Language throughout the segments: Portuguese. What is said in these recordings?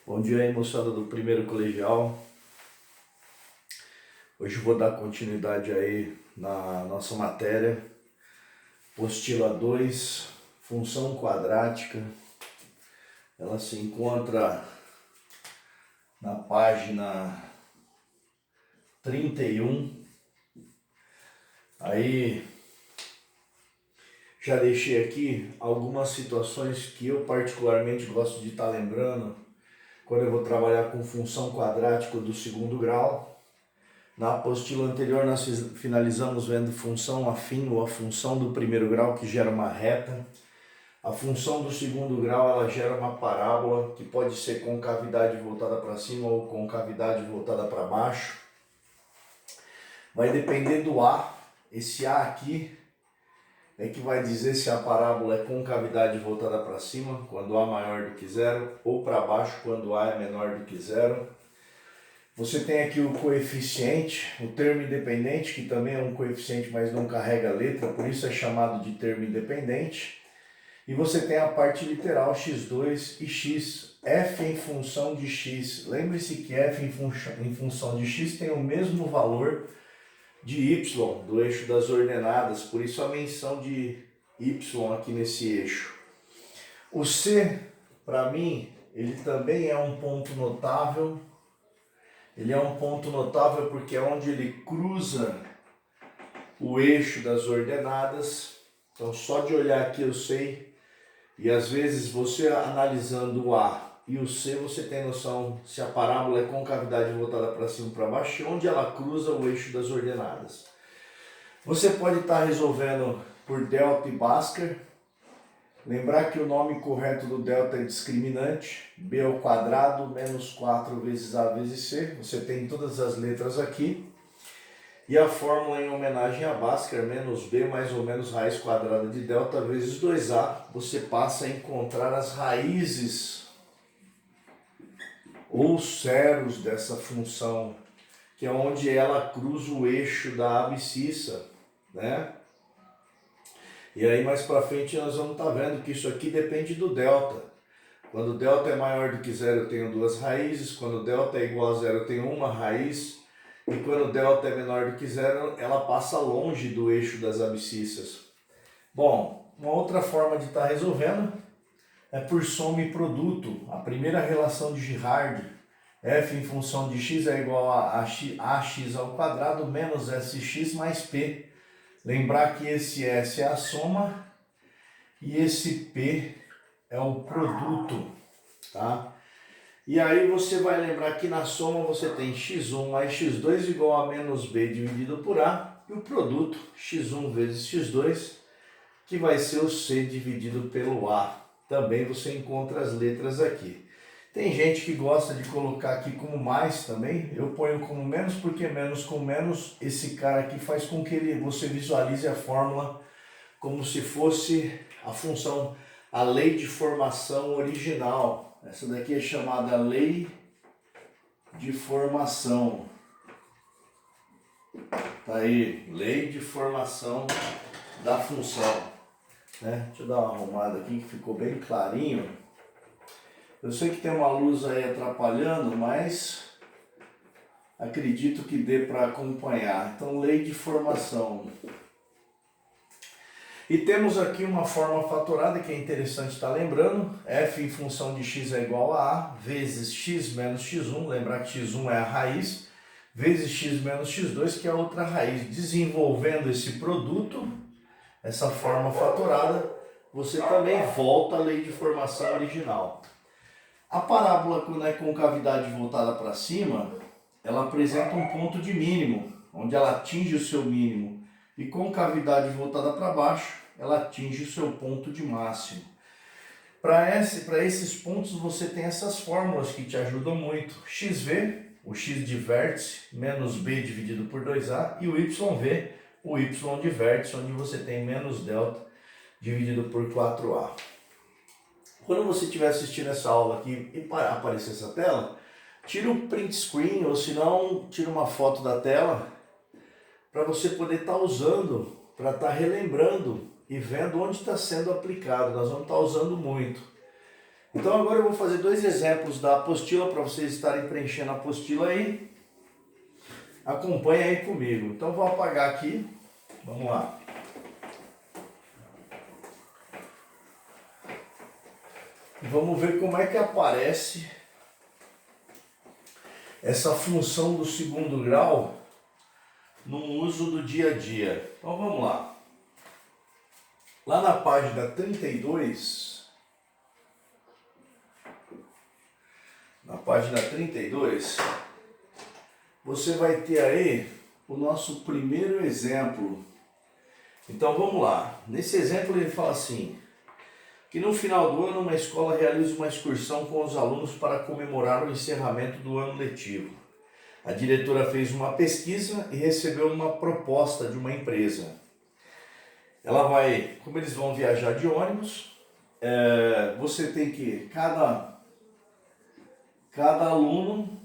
Bom dia aí, moçada do primeiro colegial. Hoje eu vou dar continuidade aí na nossa matéria, apostila 2, função quadrática. Ela se encontra na página 31. Aí já deixei aqui algumas situações que eu particularmente gosto de estar lembrando quando eu vou trabalhar com função quadrática do segundo grau. Na apostila anterior nós finalizamos vendo função afim ou a função do primeiro grau que gera uma reta. A função do segundo grau ela gera uma parábola que pode ser concavidade voltada para cima ou concavidade voltada para baixo. Vai depender do A. Esse A aqui é que vai dizer se a parábola é concavidade voltada para cima, quando A é maior do que zero, ou para baixo, quando A é menor do que zero. Você tem aqui o coeficiente, o termo independente, que também é um coeficiente, mas não carrega letra, por isso é chamado de termo independente. E você tem a parte literal, x2 e x, f em função de x. Lembre-se que f em função de x tem o mesmo valor de y, do eixo das ordenadas, por isso a menção de y aqui nesse eixo. O C, para mim, ele também é um ponto notável. Ele é um ponto notável porque é onde ele cruza o eixo das ordenadas. Então só de olhar aqui eu sei, e às vezes você analisando o A e o C, você tem noção se a parábola é concavidade voltada para cima ou para baixo, e onde ela cruza o eixo das ordenadas. Você pode estar resolvendo por delta e Bhaskara. Lembrar que o nome correto do delta é discriminante, b ao quadrado menos 4 vezes a vezes c. Você tem todas as letras aqui. E a fórmula em homenagem a Bhaskara, menos b mais ou menos raiz quadrada de delta vezes 2a. Você passa a encontrar as raízes ou zeros dessa função, que é onde ela cruza o eixo da abscissa, né? E aí mais para frente nós vamos estar vendo que isso aqui depende do delta. Quando o delta é maior do que zero eu tenho duas raízes, quando o delta é igual a zero eu tenho uma raiz, e quando o delta é menor do que zero ela passa longe do eixo das abscissas. Bom, uma outra forma de estar resolvendo é por soma e produto. A primeira relação de Girard, f em função de x é igual a ax ao quadrado menos sx mais p. Lembrar que esse S é a soma e esse P é o produto, tá? E aí você vai lembrar que na soma você tem x1 mais x2 igual a menos b dividido por a, e o produto x1 vezes x2, que vai ser o c dividido pelo a. Também você encontra as letras aqui. Tem gente que gosta de colocar aqui como mais também, eu ponho como menos porque menos com menos, esse cara aqui faz com que você visualize a fórmula como se fosse a função, a lei de formação original. Essa daqui é chamada lei de formação. Tá aí, lei de formação da função. Né? Deixa eu dar uma arrumada aqui que ficou bem clarinho. Eu sei que tem uma luz aí atrapalhando, mas acredito que dê para acompanhar. Então, lei de formação. E temos aqui uma forma fatorada que é interessante estar lembrando. F em função de x é igual a A vezes x menos x1. Lembrar que x1 é a raiz. Vezes x menos x2, que é a outra raiz. Desenvolvendo esse produto, essa forma fatorada, você também volta à lei de formação original. A parábola, quando é concavidade voltada para cima, ela apresenta um ponto de mínimo, onde ela atinge o seu mínimo. E concavidade voltada para baixo, ela atinge o seu ponto de máximo. Para esses pontos você tem essas fórmulas que te ajudam muito. XV, o x de vértice, menos b dividido por 2a, e o YV, o y de vértice, onde você tem menos delta dividido por 4a. Quando você estiver assistindo essa aula aqui e aparecer essa tela, tira um print screen, ou se não, tira uma foto da tela, para você poder estar usando, para estar relembrando e vendo onde está sendo aplicado. Nós vamos estar usando muito. Então agora eu vou fazer dois exemplos da apostila para vocês estarem preenchendo a apostila aí. Acompanha aí comigo. Então vou apagar aqui. Vamos lá. Vamos ver como é que aparece essa função do segundo grau no uso do dia a dia. Então vamos lá. Lá na página 32, você vai ter aí o nosso primeiro exemplo. Então vamos lá. Nesse exemplo ele fala assim, que no final do ano uma escola realiza uma excursão com os alunos para comemorar o encerramento do ano letivo. A diretora fez uma pesquisa e recebeu uma proposta de uma empresa. Ela vai, como eles vão viajar de ônibus, você tem que, cada aluno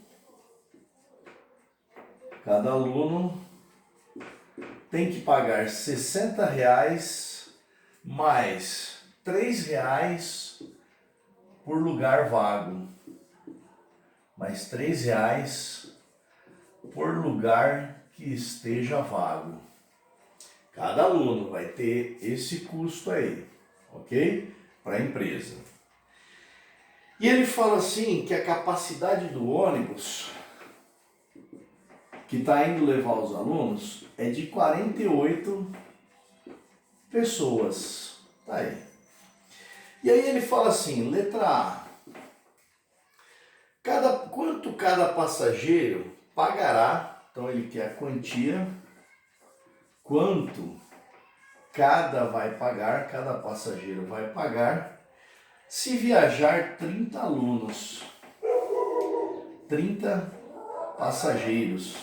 tem que pagar R$60 mais R$3 por lugar vago. Mais R$3 por lugar que esteja vago. Cada aluno vai ter esse custo aí, ok? Para a empresa. E ele fala assim que a capacidade do ônibus que está indo levar os alunos é de 48 pessoas. Tá aí. E aí ele fala assim, letra A. Quanto cada passageiro pagará, então ele quer a quantia, quanto cada passageiro vai pagar, se viajar 30 alunos, 30 passageiros.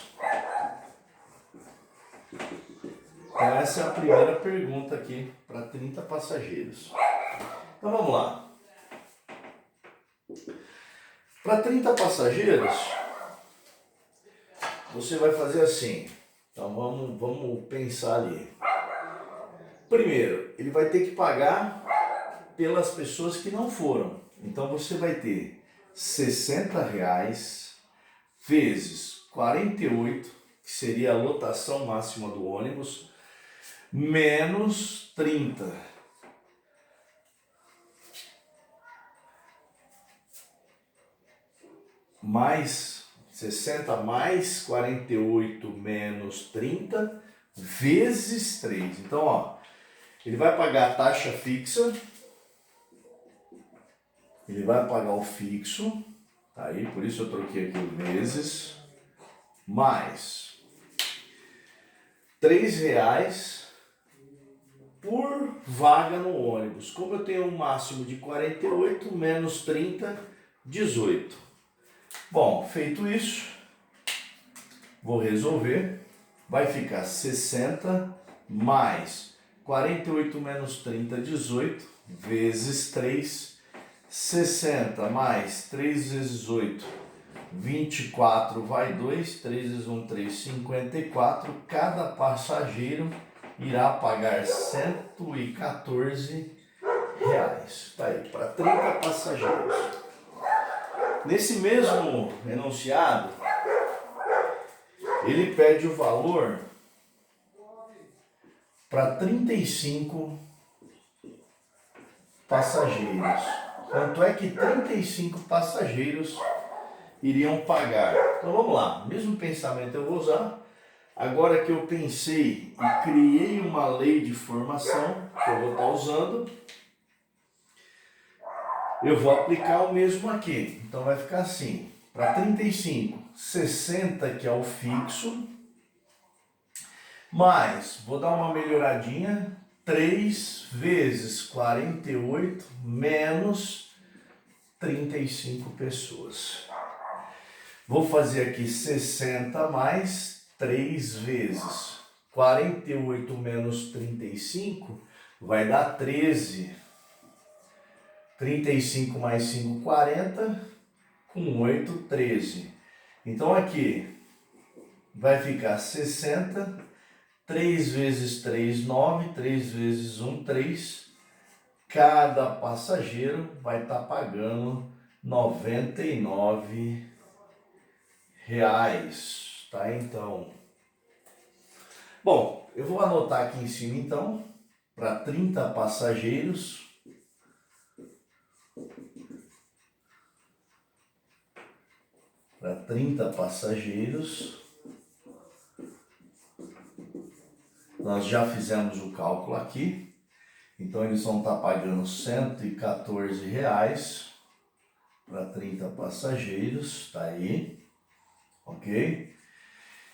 Então essa é a primeira pergunta aqui para 30 passageiros. Então vamos lá. Para 30 passageiros, você vai fazer assim. Então vamos pensar ali. Primeiro, ele vai ter que pagar pelas pessoas que não foram. Então você vai ter R$60 vezes 48, que seria a lotação máxima do ônibus, menos 30. Mais 60 mais 48 menos 30 vezes 3. Então, ó, ele vai pagar a taxa fixa, ele vai pagar o fixo, tá aí, por isso eu troquei aqui o vezes, mais R$3 por vaga no ônibus. Como eu tenho um máximo de 48 menos 30, 18. Bom, feito isso, vou resolver. Vai ficar 60 mais 48 menos 30, 18, vezes 3. 60 mais 3 vezes 8, 24, vai 2. 3 vezes 1, 3, 54. Cada passageiro irá pagar R$114. Tá aí, para 30 passageiros. Nesse mesmo enunciado, ele pede o valor para 35 passageiros. Quanto é que 35 passageiros iriam pagar? Então vamos lá, mesmo pensamento eu vou usar. Agora que eu pensei e criei uma lei de formação, que eu vou estar usando, eu vou aplicar o mesmo aqui. Então vai ficar assim, para 35, 60 que é o fixo, mais, vou dar uma melhoradinha, 3 vezes 48 menos 35 pessoas. Vou fazer aqui 60 mais 3 vezes 48 menos 35, vai dar 13. 35 mais 5, 40, com 8, 13. Então aqui vai ficar 60, 3 vezes 3, 9, 3 vezes 1, 3, cada passageiro vai estar pagando R$ 99, tá? Então, bom, eu vou anotar aqui em cima então, para 30 passageiros, nós já fizemos o cálculo aqui, então eles vão estar pagando R$ 114 para 30 passageiros, tá aí, ok?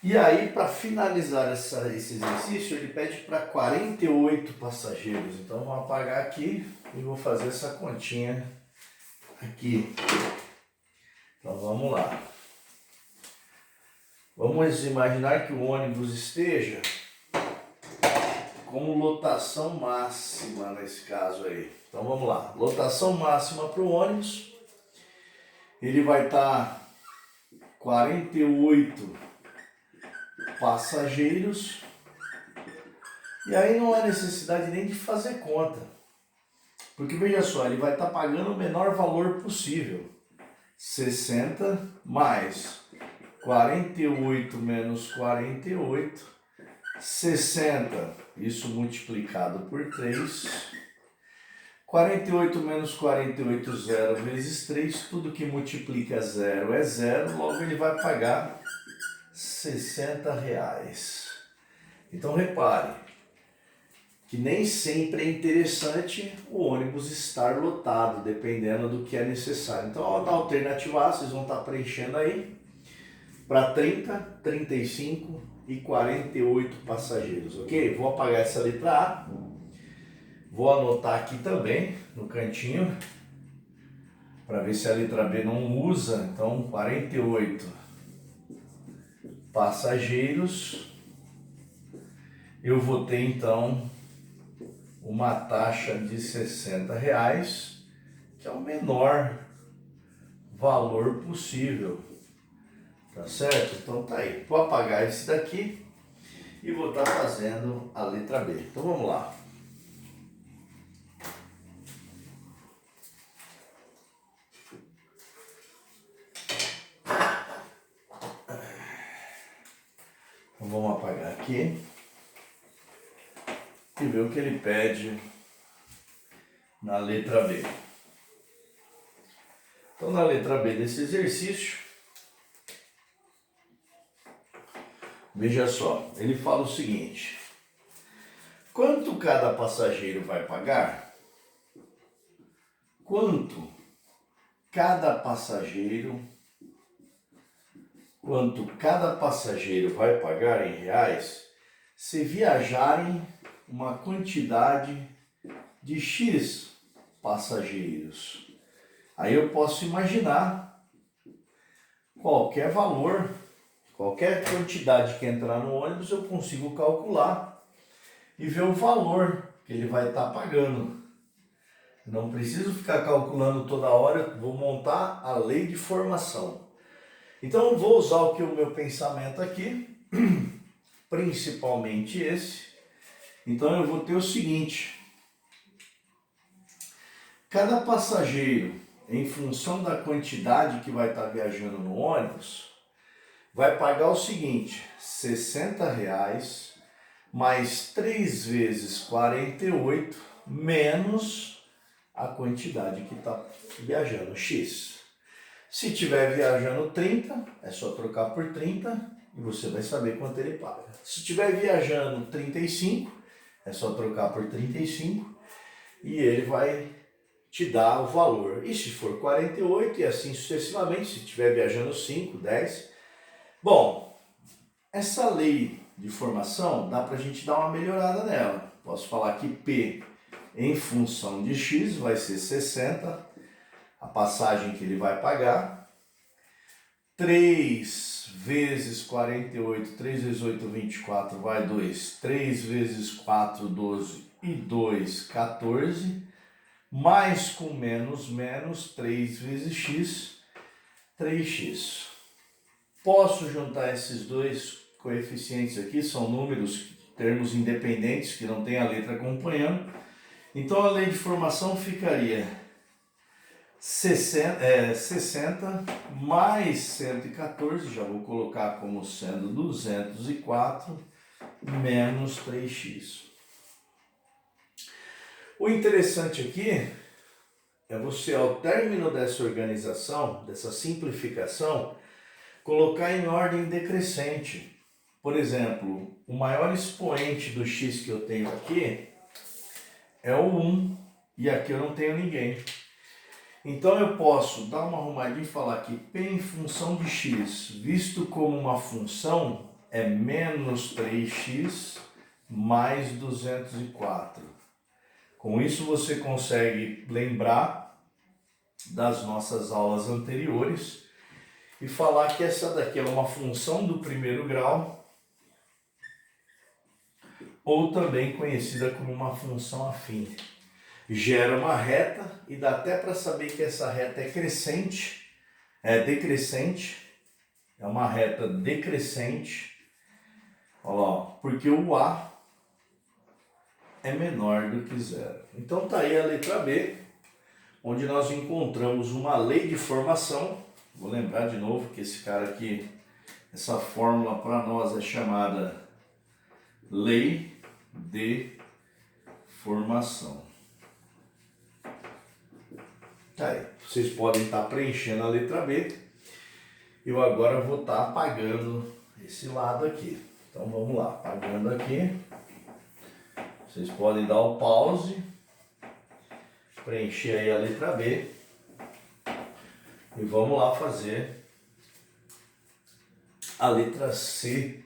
E aí, para finalizar esse exercício, ele pede para 48 passageiros. Então, vou apagar aqui e vou fazer essa continha aqui. Então, vamos lá. Vamos imaginar que o ônibus esteja com lotação máxima nesse caso aí. Então, vamos lá. Lotação máxima para o ônibus. Ele vai estar 48 passageiros, e aí não há necessidade nem de fazer conta, porque veja só, ele vai estar pagando o menor valor possível, 60 mais 48 menos 48, 60, isso multiplicado por 3, 48 menos 48, 0 vezes 3, tudo que multiplica 0 é 0, logo ele vai pagar R$ 60. Então repare que nem sempre é interessante o ônibus estar lotado, dependendo do que é necessário. Então na alternativa A vocês vão estar preenchendo aí para 30, 35 e 48 passageiros, ok? Vou apagar essa letra A, vou anotar aqui também no cantinho para ver se a letra B não usa. Então 48 passageiros, eu vou ter então uma taxa de R$ 60, que é o menor valor possível, tá certo? Então tá aí, vou apagar esse daqui e vou estar fazendo a letra B. Então vamos lá. Então vamos apagar aqui e ver o que ele pede na letra B. Então na letra B desse exercício, veja só, ele fala o seguinte: quanto cada passageiro vai pagar? Quanto cada passageiro vai pagar em reais se viajarem uma quantidade de X passageiros? Aí eu posso imaginar qualquer valor, qualquer quantidade que entrar no ônibus, eu consigo calcular e ver o valor que ele vai estar pagando. Não preciso ficar calculando toda hora, vou montar a lei de formação. Então eu vou usar o meu pensamento aqui, principalmente esse. Então eu vou ter o seguinte: cada passageiro, em função da quantidade que vai estar viajando no ônibus, vai pagar o seguinte: R$ 60 mais 3 vezes 48 menos a quantidade que está viajando, X. Se tiver viajando 30, é só trocar por 30 e você vai saber quanto ele paga. Se estiver viajando 35, é só trocar por 35 e ele vai te dar o valor. E se for 48 e assim sucessivamente, se estiver viajando 5, 10. Bom, essa lei de formação dá para a gente dar uma melhorada nela. Posso falar que P em função de X vai ser 60, a passagem que ele vai pagar. 3 vezes 48, 3 vezes 8, 24, vai 2. 3 vezes 4, 12 e 2, 14. Mais com menos, menos, 3 vezes x, 3x. Posso juntar esses dois coeficientes aqui, são números, termos independentes, que não tem a letra acompanhando, Então a lei de formação ficaria 60 mais 114, já vou colocar como sendo 204, menos 3x. O interessante aqui é você, ao término dessa organização, dessa simplificação, colocar em ordem decrescente. Por exemplo, o maior expoente do x que eu tenho aqui é o 1, e aqui eu não tenho ninguém. Então eu posso dar uma arrumadinha e falar que P em função de x, visto como uma função, é menos 3x mais 204. Com isso você consegue lembrar das nossas aulas anteriores e falar que essa daqui é uma função do primeiro grau, ou também conhecida como uma função afim. Gera uma reta e dá até para saber que essa reta é decrescente, é uma reta decrescente, olha lá, porque o A é menor do que zero. Então tá aí a letra B, onde nós encontramos uma lei de formação. Vou lembrar de novo que esse cara aqui, essa fórmula para nós é chamada lei de formação. Tá aí, vocês podem estar preenchendo a letra B. Eu agora vou estar apagando esse lado aqui. Então vamos lá, apagando aqui. Vocês podem dar o pause, preencher aí a letra B. E vamos lá fazer a letra C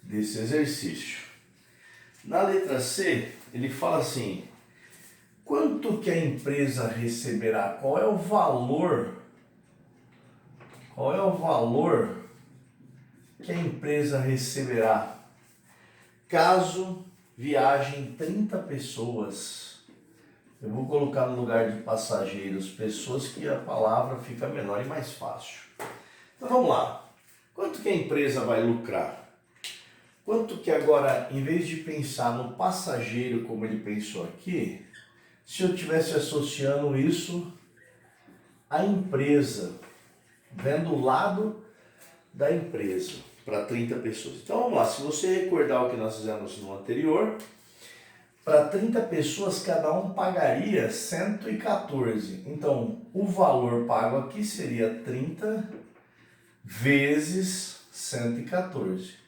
desse exercício. Na letra C, ele fala assim: quanto que a empresa receberá? Qual é o valor que a empresa receberá caso viajem 30 pessoas? Eu vou colocar no lugar de passageiros pessoas, que a palavra fica menor e mais fácil. Então vamos lá. Quanto que a empresa vai lucrar? Quanto que agora, em vez de pensar no passageiro como ele pensou aqui, se eu estivesse associando isso à empresa, vendo o lado da empresa, para 30 pessoas. Então vamos lá, se você recordar o que nós fizemos no anterior, para 30 pessoas cada um pagaria 114. Então o valor pago aqui seria 30 vezes 114.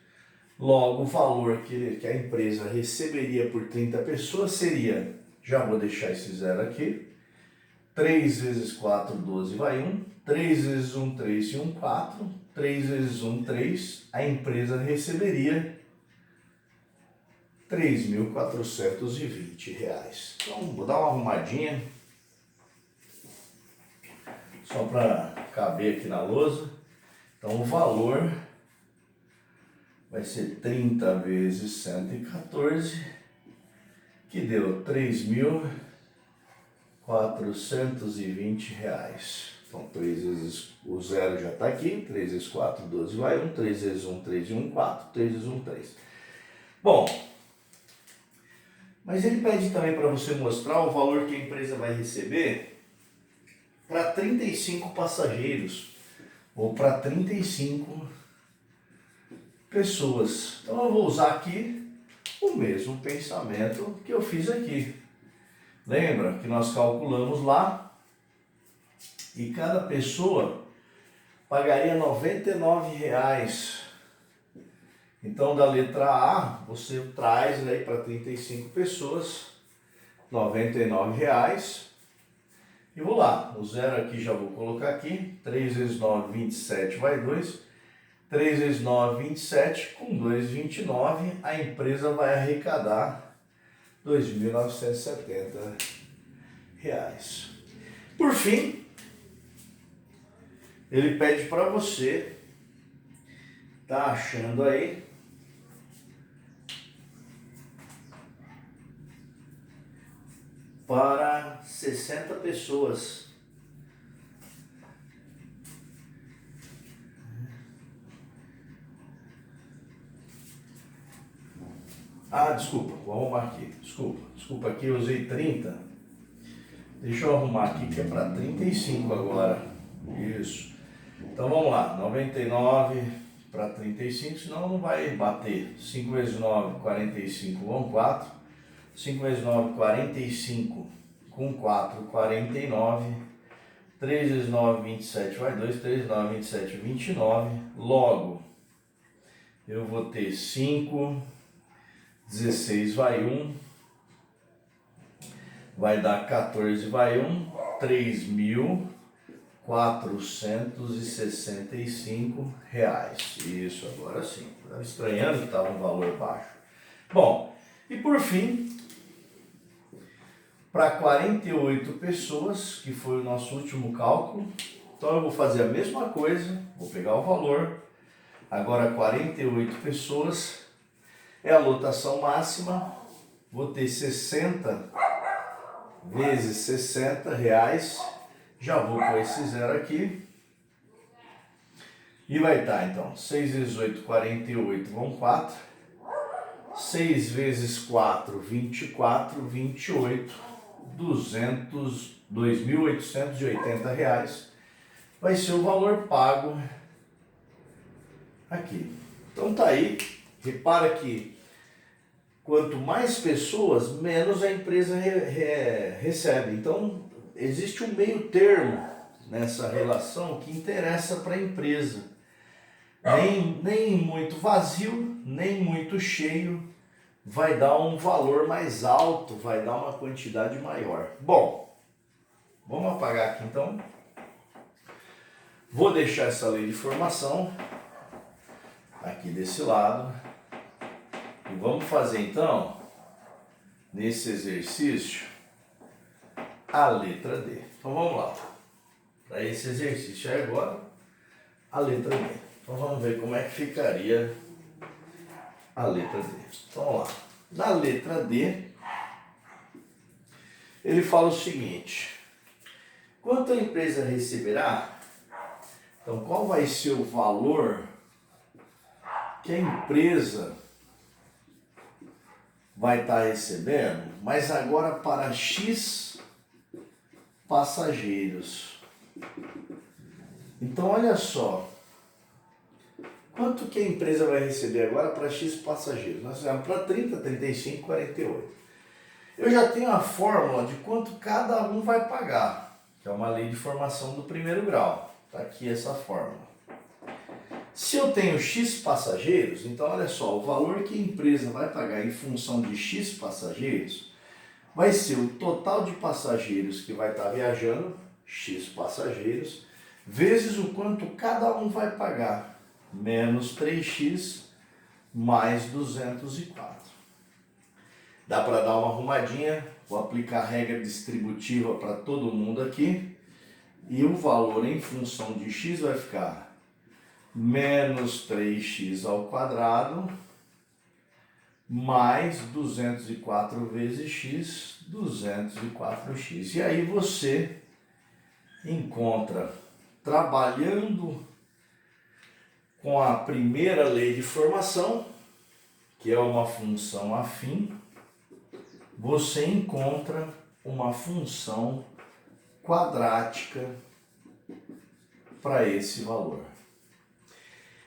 Logo, o valor que a empresa receberia por 30 pessoas seria, já vou deixar esse zero aqui, 3 vezes 4, 12, vai 1, 3 vezes 1, 3 e 1, 4, 3 vezes 1, 3, a empresa receberia R$ 3.420. Então, vou dar uma arrumadinha, só para caber aqui na lousa. Então, o valor vai ser 30 vezes 114, que deu R$ 3.420. Então, 3 vezes o zero já está aqui, 3 vezes 4, 12 vai 1, 3 vezes 1, 3 e 1, 4, 3 vezes 1, 3. Bom, mas ele pede também para você mostrar o valor que a empresa vai receber para 35 passageiros, ou para 35 pessoas. Então eu vou usar aqui o mesmo pensamento que eu fiz aqui. Lembra que nós calculamos lá e cada pessoa pagaria R$ 99. Então da letra A você traz aí para 35 pessoas R$ 99. E vou lá, o zero aqui já vou colocar aqui, 3 vezes 9, 27 vai 2. 3 vezes 9, 27, com 2, 29, a empresa vai arrecadar R$ 2.970. Por fim, ele pede para você, tá achando aí, para 60 pessoas. Desculpa, vou arrumar aqui. Desculpa aqui, eu usei 30. Deixa eu arrumar aqui que é para 35 agora. Isso. Então vamos lá, 99 para 35, senão não vai bater. 5 vezes 9, 45 vão 4. 5 vezes 9, 45 com 4, 49. 3 vezes 9, 27 vai 2. 3 vezes 9, 27, 29. Logo, eu vou ter 5, 16 vai 1. Vai dar 14 vai 1. 3.465 reais. Isso, agora sim. Estava estranhando que estava um valor baixo. Bom, e por fim, para 48 pessoas, que foi o nosso último cálculo, então eu vou fazer a mesma coisa, vou pegar o valor, agora 48 pessoas, é a lotação máxima, vou ter 60 vezes 60 reais, já vou com esse zero aqui, e vai estar então, 6 vezes 8, 48, vão 4, 6 vezes 4, 24, 28, 2.880 reais, vai ser o valor pago aqui. Então tá aí, repara que quanto mais pessoas, menos a empresa recebe. Então, existe um meio termo nessa relação que interessa para a empresa. Nem muito vazio, nem muito cheio, vai dar um valor mais alto, vai dar uma quantidade maior. Bom, vamos apagar aqui então. Vou deixar essa lei de formação aqui desse lado. E vamos fazer então, nesse exercício, a letra D. Então vamos lá. Para esse exercício aí agora, a letra D. Então vamos ver como é que ficaria a letra D. Então vamos lá. Na letra D, ele fala o seguinte: quanto a empresa receberá? Então qual vai ser o valor que a empresa vai estar recebendo, mas agora para X passageiros. Então olha só, quanto que a empresa vai receber agora para X passageiros? Nós fizemos para 30, 35, 48. Eu já tenho a fórmula de quanto cada um vai pagar, que é uma lei de formação do primeiro grau. Está aqui essa fórmula. Se eu tenho X passageiros, então olha só, o valor que a empresa vai pagar em função de X passageiros vai ser o total de passageiros que vai estar viajando, X passageiros, vezes o quanto cada um vai pagar, menos 3x mais 204. Dá para dar uma arrumadinha, vou aplicar a regra distributiva para todo mundo aqui, e o valor em função de x vai ficar menos 3x ao quadrado, mais 204 vezes x, 204x. E aí você encontra, trabalhando com a primeira lei de formação, que é uma função afim, você encontra uma função quadrática para esse valor.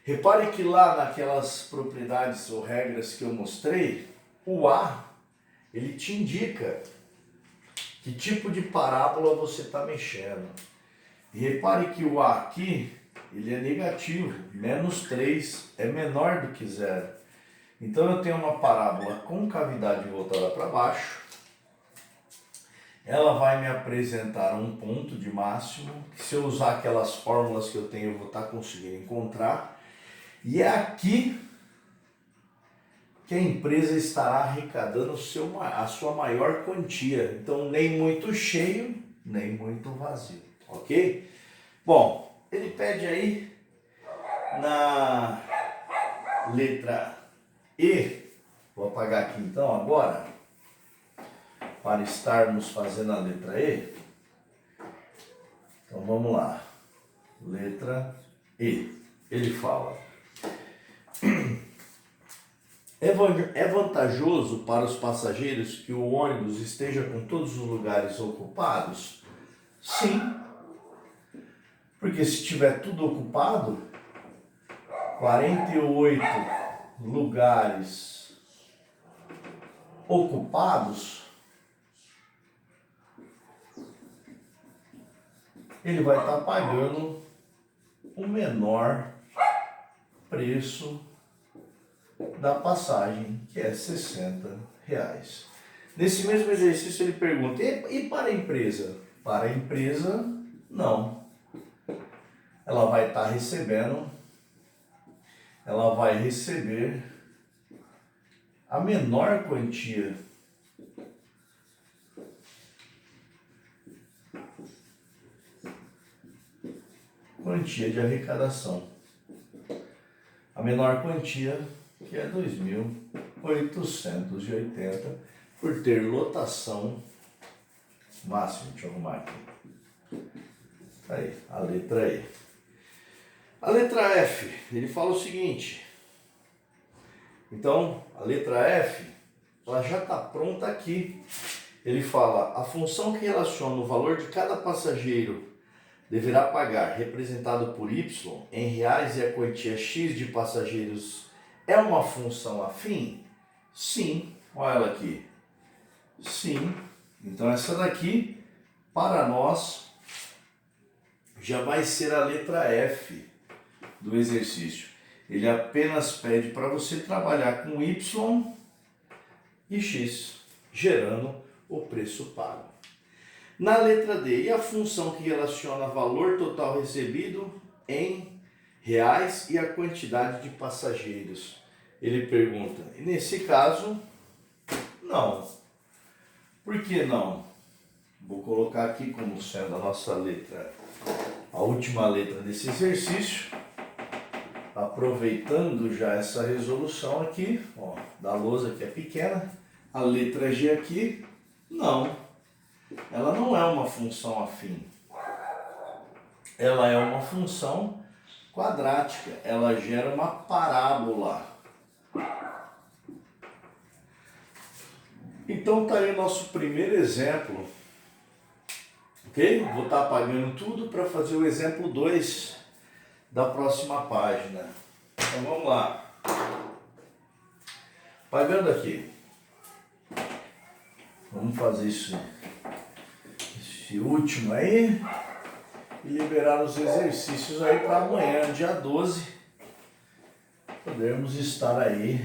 Repare que lá naquelas propriedades ou regras que eu mostrei, o A, ele te indica que tipo de parábola você está mexendo. E repare que o A aqui, ele é negativo, menos 3 é menor do que zero. Então eu tenho uma parábola com cavidade voltada para baixo. Ela vai me apresentar um ponto de máximo, que se eu usar aquelas fórmulas que eu tenho, eu vou estar conseguindo encontrar. E é aqui que a empresa estará arrecadando a sua maior quantia. Então, nem muito cheio, nem muito vazio. Ok? Bom, ele pede aí na letra E. Vou apagar aqui então agora, para estarmos fazendo a letra E. Então vamos lá. Letra E. Ele fala: É vantajoso para os passageiros que o ônibus esteja com todos os lugares ocupados? Sim, porque se tiver tudo ocupado, 48 lugares ocupados, ele vai estar pagando o menor preço da passagem, que é R$60. Nesse mesmo exercício ele pergunta, e para a empresa? Para a empresa, não. Ela vai estar recebendo, ela vai receber a menor quantia de arrecadação. A menor quantia, que é 2.880, por ter lotação máxima. Deixa eu arrumar aqui. Aí, a letra E. A letra F, ele fala o seguinte. Então, a letra F, ela já está pronta aqui. Ele fala, a função que relaciona o valor de cada passageiro deverá pagar, representado por Y, em reais e a quantia X de passageiros, é uma função afim? Sim. Olha ela aqui. Sim. Então essa daqui, para nós, já vai ser a letra F do exercício. Ele apenas pede para você trabalhar com Y e X, gerando o preço pago. Na letra D, e a função que relaciona valor total recebido em reais e a quantidade de passageiros? Ele pergunta, e nesse caso, não. Por que não? Vou colocar aqui como sendo a nossa letra, a última letra desse exercício, aproveitando já essa resolução aqui, ó, da lousa que é pequena, a letra G aqui, não. Ela não é uma função afim. Ela é uma função quadrática. Ela gera uma parábola. Então tá aí o nosso primeiro exemplo. Ok? Vou estar apagando tudo para fazer o exemplo 2 da próxima página. Então vamos lá. Apagando aqui. Vamos fazer isso. Esse último aí. E liberar os exercícios aí para amanhã, dia 12. Podermos estar aí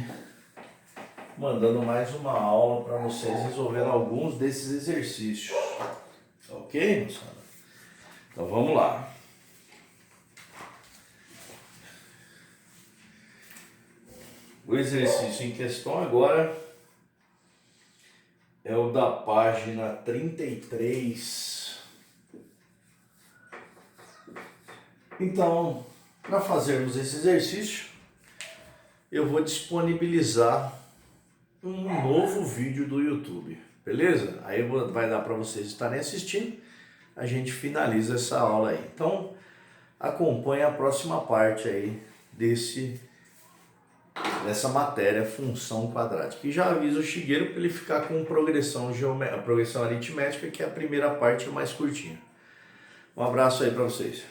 mandando mais uma aula para vocês resolvendo alguns desses exercícios. Ok, moçada? Então vamos lá. O exercício em questão agora é o da página 33. Então, para fazermos esse exercício, eu vou disponibilizar um novo vídeo do YouTube, beleza? Aí vai dar para vocês estarem assistindo, a gente finaliza essa aula aí. Então, acompanhe a próxima parte aí dessa matéria, função quadrática. E já aviso o Shigeru para ele ficar com progressão aritmética, que é a primeira parte mais curtinha. Um abraço aí para vocês.